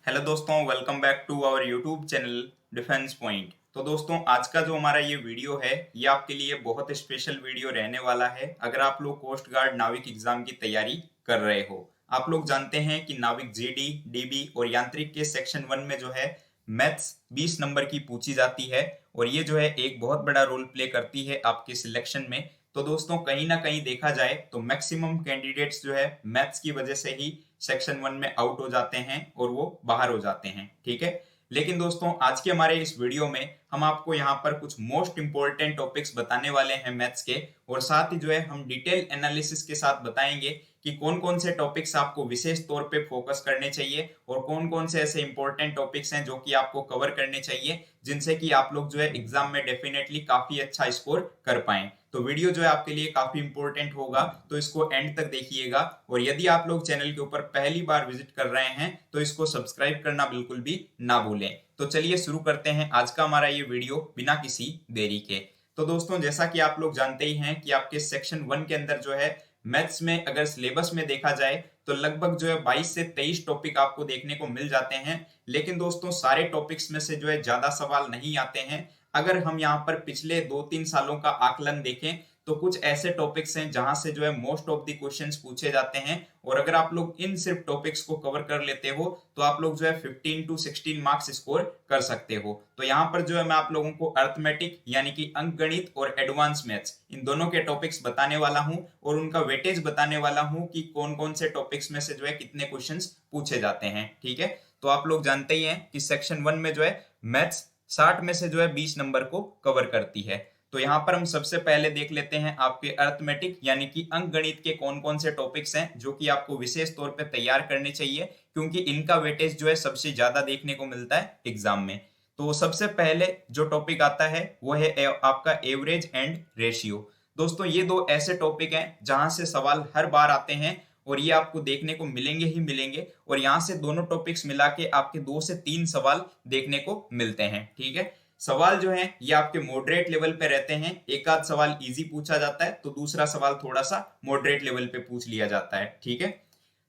Hello दोस्तों, welcome back to our YouTube channel defence point. तो दोस्तों, आज का जो हमारा ये वीडियो है ये आपके लिए बहुत स्पेशल वीडियो रहने वाला है। अगर आप लोग कोस्ट गार्ड नाविक एग्जाम की तैयारी कर रहे हो, आप लोग जानते हैं कि नाविक जीडी, डीबी और यांत्रिक के सेक्शन 1 में जो है मैथ्स 20 नंबर की पूछी जाती है और ये जो है एक बहुत बड़ा रोल प्ले करती है आपके सिलेक्शन में। तो दोस्तों, कहीं ना कहीं देखा जाए तो मैक्सिमम कैंडिडेट्स जो है मैथ्स की वजह से ही सेक्शन 1 में आउट हो जाते हैं और वो बाहर हो जाते हैं। ठीक है, लेकिन दोस्तों आज के हमारे इस वीडियो में हम आपको यहाँ पर कुछ मोस्ट इंपॉर्टेंट टॉपिक्स बताने वाले हैं मैथ्स के, और साथ ही जो है हम डिटेल एनालिसिस के साथ बताएंगे कि कौन कौन से टॉपिक्स आपको विशेष तौर पे फोकस करने चाहिए और कौन कौन से ऐसे इंपॉर्टेंट टॉपिक्स हैं जो कि आपको कवर करने चाहिए, जिनसे कि आप लोग जो है एग्जाम में डेफिनेटली काफी अच्छा स्कोर कर पाएं। तो वीडियो जो है आपके लिए काफी इंपॉर्टेंट होगा, तो इसको एंड तक देखिएगा। और यदि आप लोग चैनल के ऊपर पहली बार विजिट कर रहे हैं तो इसको सब्सक्राइब करना बिल्कुल भी ना भूलें। तो चलिए शुरू करते हैं आज का हमारा ये वीडियो बिना किसी देरी के। तो दोस्तों, जैसा कि आप लोग जानते ही हैं कि आपके सेक्शन 1 के अंदर जो है मैथ्स में अगर सिलेबस में देखा जाए तो लगभग जो है 22 से 23 टॉपिक आपको देखने को मिल जाते हैं। लेकिन दोस्तों, सारे टॉपिक्स में से जो है ज्यादा सवाल नहीं आते हैं। अगर हम यहाँ पर पिछले 2-3 सालों का आकलन देखें तो कुछ ऐसे टॉपिक्स हैं जहां से जो है मोस्ट ऑफ द क्वेश्चंस पूछे जाते हैं, और अगर आप लोग इन सिर्फ टॉपिक्स को कवर कर लेते हो तो आप लोग जो है 15 to 16 मार्क्स स्कोर कर सकते हो। तो यहाँ पर जो है मैं आप लोगों को अर्थमेटिक यानी कि अंकगणित और एडवांस मैथ्स इन दोनों के टॉपिक्स बताने वाला हूँ और उनका वेटेज बताने वाला हूँ कि कौन कौन से टॉपिक्स में से जो है कितने क्वेश्चंस पूछे जाते हैं। ठीक है, तो आप लोग जानते ही हैं कि सेक्शन 1 में जो है मैथ्स 60 में से जो है 20 नंबर को कवर करती है। तो यहाँ पर हम सबसे पहले देख लेते हैं आपके अर्थमेटिक यानी कि अंकगणित के कौन कौन से टॉपिक्स हैं जो कि आपको विशेष तौर पे तैयार करने चाहिए, क्योंकि इनका वेटेज जो है सबसे ज्यादा देखने को मिलता है एग्जाम में। तो सबसे पहले जो टॉपिक आता है वो है आपका एवरेज एंड रेशियो। दोस्तों, ये दो ऐसे टॉपिक हैं जहां से सवाल हर बार आते हैं और ये आपको देखने को मिलेंगे ही मिलेंगे, और यहाँ से दोनों टॉपिक्स मिला के आपके 2 से 3 सवाल देखने को मिलते हैं। ठीक है, सवाल जो है ये आपके मॉडरेट लेवल पे रहते हैं। एक आध सवाल इजी पूछा जाता है तो दूसरा सवाल थोड़ा सा मॉडरेट लेवल पे पूछ लिया जाता है। ठीक है,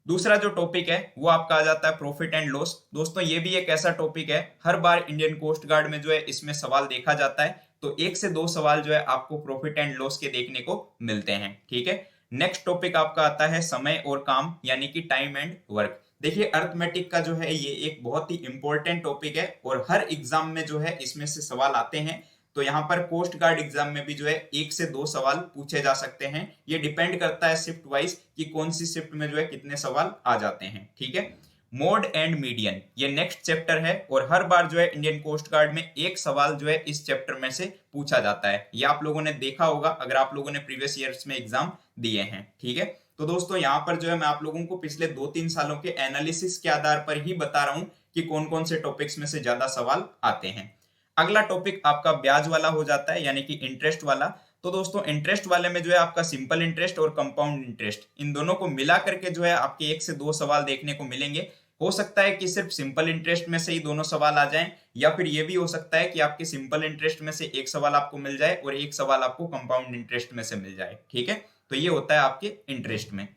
दूसरा जो टॉपिक है वो आपका आ जाता है प्रॉफिट एंड लॉस। दोस्तों, ये भी एक ऐसा टॉपिक है हर बार इंडियन कोस्ट गार्ड में जो है इसमें सवाल देखा जाता है, तो 1 से 2 सवाल जो है आपको प्रॉफिट एंड लॉस के देखने को मिलते हैं। ठीक है, नेक्स्ट टॉपिक आपका आता है समय और काम यानी कि टाइम एंड वर्क। देखिए, अर्थमेटिक का जो है ये एक बहुत ही इंपॉर्टेंट टॉपिक है और हर एग्जाम में जो है इसमें से सवाल आते हैं। तो यहाँ पर कोस्ट गार्ड एग्जाम में भी जो है 1 से 2 सवाल पूछे जा सकते हैं। ये डिपेंड करता है शिफ्ट वाइज कि कौन सी शिफ्ट में जो है कितने सवाल आ जाते हैं। ठीक है, मोड एंड मीडियन ये नेक्स्ट चैप्टर है और हर बार जो है इंडियन कोस्ट गार्ड में एक सवाल जो है इस चैप्टर में से पूछा जाता है। ये आप लोगों ने देखा होगा अगर आप लोगों ने प्रीवियस ईयर्स में एग्जाम दिए हैं। ठीक है, तो दोस्तों यहाँ पर जो है मैं आप लोगों को पिछले 2-3 सालों के एनालिसिस के आधार पर ही बता रहा हूं कि कौन कौन से टॉपिक्स में से ज्यादा सवाल आते हैं। अगला टॉपिक आपका ब्याज वाला हो जाता है यानी कि इंटरेस्ट वाला। तो दोस्तों, इंटरेस्ट वाले में जो है आपका सिंपल इंटरेस्ट और कंपाउंड इंटरेस्ट इन दोनों को मिला करके जो है आपके 1 से 2 सवाल देखने को मिलेंगे। हो सकता है कि सिर्फ सिंपल इंटरेस्ट में से ही दोनों सवाल आ जाएं, या फिर ये भी हो सकता है कि आपके सिंपल इंटरेस्ट में से एक सवाल आपको मिल जाए और एक सवाल आपको कंपाउंड इंटरेस्ट में से मिल जाए। ठीक है, तो ये होता है आपके इंटरेस्ट में।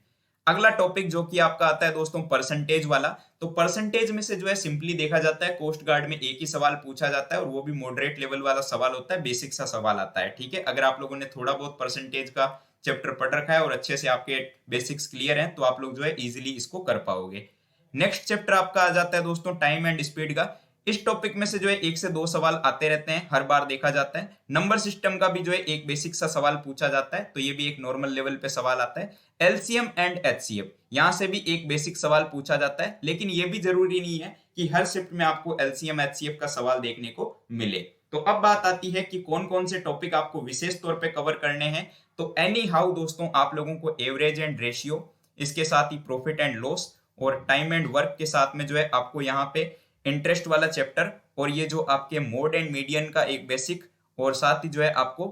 अगला टॉपिक जो कि आपका आता है दोस्तों परसेंटेज वाला। तो परसेंटेज में से जो है सिंपली देखा जाता है कोस्ट गार्ड में एक ही सवाल पूछा जाता है और वो भी मॉडरेट लेवल वाला सवाल होता है, बेसिक सा सवाल आता है। ठीक है, अगर आप लोगों ने थोड़ा बहुत परसेंटेज का चैप्टर पढ़ रखा है और अच्छे से आपके बेसिक्स क्लियर हैं तो आप लोग जो है इजीली इसको कर पाओगे। नेक्स्ट चैप्टर आपका आ जाता है दोस्तों टाइम एंड स्पीड का। इस टॉपिक में से जो है 1 से 2 सवाल आते रहते हैं, हर बार देखा जाता है। नंबर सिस्टम का भी जो है एक बेसिक सा सवाल पूछा जाता है, तो ये भी एक नॉर्मल लेवल पे सवाल आता है। एलसीएम एंड एचसीएफ यहां से भी एक बेसिक सवाल पूछा जाता है, लेकिन ये भी जरूरी नहीं है कि हर शिफ्ट में आपको एलसीएम एचसीएफ का सवाल देखने को मिले। तो अब बात आती है कि कौन कौन से टॉपिक आपको विशेष तौर पे कवर करने हैं। तो एनी हाउ दोस्तों, आप लोगों को एवरेज एंड रेशियो, इसके साथ ही प्रॉफिट एंड लॉस और टाइम एंड वर्क के साथ में जो है आपको यहाँ पे इंटरेस्ट वाला चैप्टर और ये जो आपके मोड एंड मीडियन का एक बेसिक, और साथ ही जो है आपको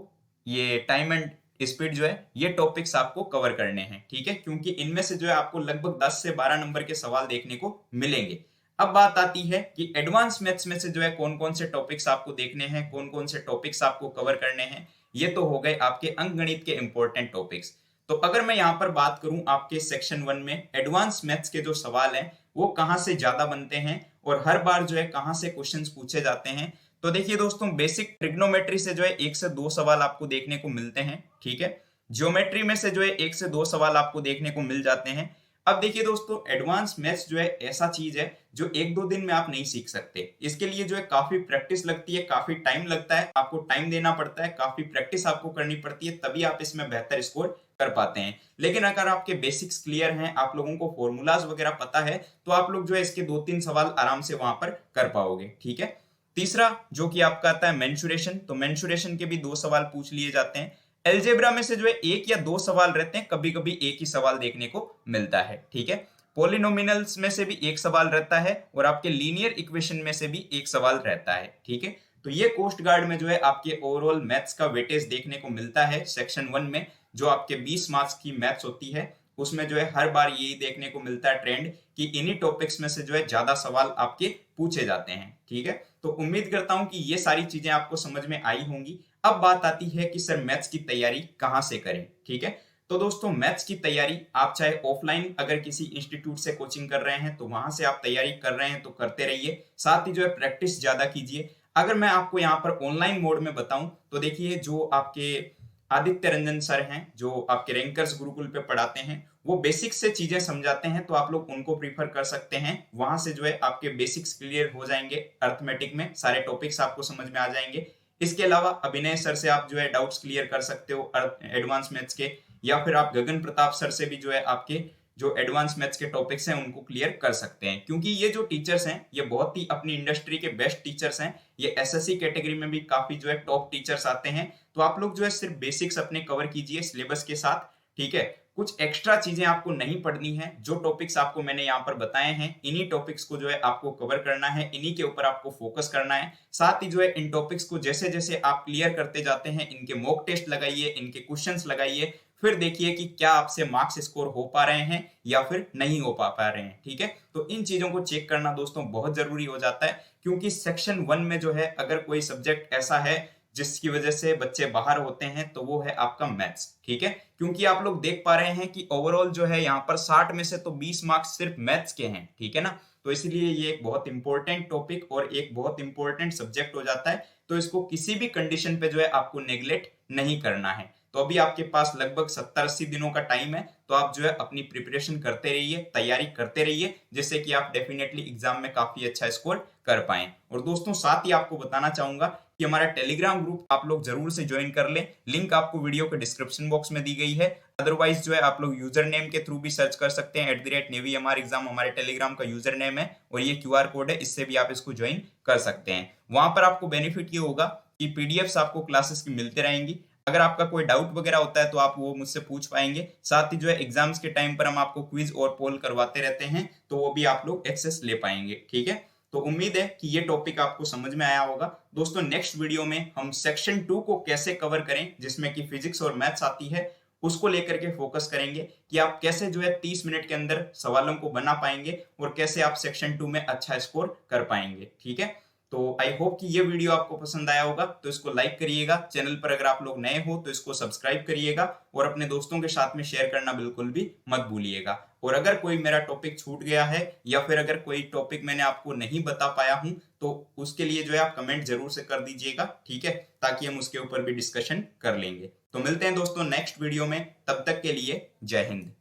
ये टाइम एंड स्पीड जो है ये टॉपिक्स आपको कवर करने हैं। ठीक है, क्योंकि इनमें से जो है आपको लगभग 10 से 12 नंबर के सवाल देखने को मिलेंगे। अब बात आती है कि एडवांस मैथ्स में से जो है कौन कौन से टॉपिक्स आपको देखने हैं, कौन कौन से टॉपिक्स आपको कवर करने हैं। ये तो हो गए आपके अंकगणित के इंपॉर्टेंट टॉपिक्स। तो अगर मैं यहाँ पर बात करूं आपके सेक्शन 1 में एडवांस मैथ्स के जो सवाल हैं वो कहाँ से ज्यादा बनते हैं और हर बार जो है कहाँ से क्वेश्चंस पूछे जाते हैं। तो देखिए दोस्तों, बेसिक ट्रिग्नोमेट्री से जो है 1 से 2 सवाल आपको देखने को मिलते हैं, ठीक है। ज्योमेट्री में से जो है 1 से 2 सवाल आपको देखने को मिल जाते हैं। अब देखिए दोस्तों, एडवांस मैथ्स जो है ऐसा चीज है जो 1-2 दिन में आप नहीं सीख सकते। इसके लिए जो है काफी प्रैक्टिस लगती है, काफी टाइम लगता है, आपको टाइम देना पड़ता है, काफी प्रैक्टिस आपको करनी पड़ती है, तभी आप इसमें बेहतर स्कोर कर पाते हैं। लेकिन अगर आपके बेसिक्स क्लियर हैं, आप लोगों को फॉर्मूलाज वगैरह पता है, तो आप लोग जो है इसके 2-3 सवाल आराम से वहां पर कर पाओगे, ठीक है। तीसरा जो कि आपका आता है मेंसुरेशन, तो मेंसुरेशन के भी 2 सवाल पूछ लिए जाते हैं। एल्जेब्रा में से जो है 1 या 2 सवाल रहते हैं, कभी कभी एक ही सवाल देखने को मिलता है, ठीक है। पॉलिनोमिनल्स में से भी 1 सवाल रहता है और आपके लीनियर इक्वेशन में से भी 1 सवाल रहता है, ठीक है। तो ये कोस्ट गार्ड में जो है आपके ओवरऑल मैथ्स का वेटेज देखने को मिलता है। सेक्शन 1 में जो आपके 20 मार्क्स की मैथ्स होती है, उसमें जो है हर बार यही देखने को मिलता है ट्रेंड कि इन्हीं टॉपिक्स में से जो है ज्यादा सवाल आपके पूछे जाते हैं, ठीक है। तो उम्मीद करता हूं कि ये सारी चीजें आपको समझ में आई होंगी। अब बात आती है कि सर मैथ्स की तैयारी कहां से करें, ठीक है। तो दोस्तों, मैथ्स की तैयारी आप चाहे ऑफलाइन अगर किसी इंस्टीट्यूट से कोचिंग कर रहे हैं तो वहां से आप तैयारी कर रहे हैं तो करते रहिए, साथ ही जो है प्रैक्टिस ज्यादा कीजिए। अगर मैं आपको यहाँ पर ऑनलाइन मोड में बताऊं तो देखिए, जो आपके आदित्य रंजन सर हैं जो आपके रैंकर्स गुरुकुल पे पढ़ाते हैं, वो बेसिक्स से चीजें समझाते हैं, तो आप लोग उनको प्रीफर कर सकते हैं। वहां से जो है आपके बेसिक्स क्लियर हो जाएंगे, अर्थमेटिक में सारे टॉपिक्स आपको समझ में आ जाएंगे। इसके अलावा अभिनय सर से आप जो है डाउट्स क्लियर कर सकते हो एडवांस मैथ्स के, या फिर आप गगन प्रताप सर से भी जो है आपके जो एडवांस मैथ्स के टॉपिक्स हैं उनको क्लियर कर सकते हैं। क्योंकि ये जो टीचर्स हैं ये बहुत ही अपनी इंडस्ट्री के बेस्ट टीचर्स हैं। ये एसएससी कैटेगरी में भी काफी जो है टॉप टीचर्स आते हैं। तो आप लोग जो है सिर्फ बेसिक्स अपने कवर कीजिए सिलेबस के साथ, ठीक है। कुछ एक्स्ट्रा चीजें आपको नहीं पढ़नी है। जो टॉपिक्स आपको मैंने यहाँ पर बताए हैं, इन्हीं टॉपिक्स को जो है आपको कवर करना है, इन्हीं के ऊपर आपको फोकस करना है। साथ ही जो है इन टॉपिक्स को जैसे जैसे आप क्लियर करते जाते हैं, इनके मॉक टेस्ट लगाइए, इनके क्वेश्चंस लगाइए, फिर देखिए कि क्या आपसे मार्क्स स्कोर हो पा रहे हैं या फिर नहीं हो पा रहे हैं, ठीक है। तो इन चीजों को चेक करना दोस्तों बहुत जरूरी हो जाता है, क्योंकि सेक्शन 1 में जो है अगर कोई सब्जेक्ट ऐसा है जिसकी वजह से बच्चे बाहर होते हैं तो वो है आपका मैथ्स, ठीक है। क्योंकि आप लोग देख पा रहे हैं कि ओवरऑल जो है यहाँ पर 60 में से तो 20 मार्क्स सिर्फ मैथ्स के हैं, ठीक है ना। तो इसलिए ये एक बहुत इंपॉर्टेंट टॉपिक और एक बहुत इंपॉर्टेंट सब्जेक्ट हो जाता है। तो इसको किसी भी कंडीशन पे जो है आपको नेग्लेक्ट नहीं करना है। तो अभी आपके पास लगभग 70-80 दिनों का टाइम है, तो आप जो है अपनी प्रिपरेशन करते रहिए, तैयारी करते रहिए, जिससे कि आप डेफिनेटली एग्जाम में काफी अच्छा स्कोर कर पाएं। और दोस्तों, साथ ही आपको बताना चाहूंगा कि हमारा टेलीग्राम ग्रुप आप लोग जरूर से ज्वाइन कर लें। लिंक आपको वीडियो के डिस्क्रिप्शन बॉक्स में दी गई है। अदरवाइज जो है आप लोग यूजर नेम के थ्रू भी सर्च कर सकते हैं, @NavyMRExam हमारे टेलीग्राम का यूजर नेम है, और ये QR कोड है, इससे भी आप इसको ज्वाइन कर सकते हैं। वहां पर आपको बेनिफिट ये होगा कि पीडीएफ्स आपको क्लासेस की मिलते रहेंगी। अगर आपका कोई डाउट वगैरह होता है तो आप वो मुझसे पूछ पाएंगे। साथ ही जो है एग्जाम्स के टाइम पर हम आपको क्विज और पोल करवाते रहते हैं, तो वो भी आप लोग एक्सेस ले पाएंगे, ठीक है। तो उम्मीद है कि ये टॉपिक आपको समझ में आया होगा। दोस्तों, नेक्स्ट वीडियो में हम सेक्शन 2 को कैसे कवर करें, जिसमें कि फिजिक्स और मैथ्स आती है, उसको लेकर के फोकस करेंगे कि आप कैसे जो है 30 मिनट के अंदर सवालों को बना पाएंगे और कैसे आप सेक्शन 2 में अच्छा स्कोर कर पाएंगे, ठीक है। तो आई होप कि ये वीडियो आपको पसंद आया होगा, तो इसको लाइक करिएगा। चैनल पर अगर आप लोग नए हो तो इसको सब्सक्राइब करिएगा और अपने दोस्तों के साथ में शेयर करना बिल्कुल भी मत भूलिएगा। और अगर कोई मेरा टॉपिक छूट गया है या फिर अगर कोई टॉपिक मैंने आपको नहीं बता पाया हूं, तो उसके लिए जो है आप कमेंट जरूर से कर दीजिएगा, ठीक है, ताकि हम उसके ऊपर भी डिस्कशन कर लेंगे। तो मिलते हैं दोस्तों नेक्स्ट वीडियो में, तब तक के लिए जय हिंद।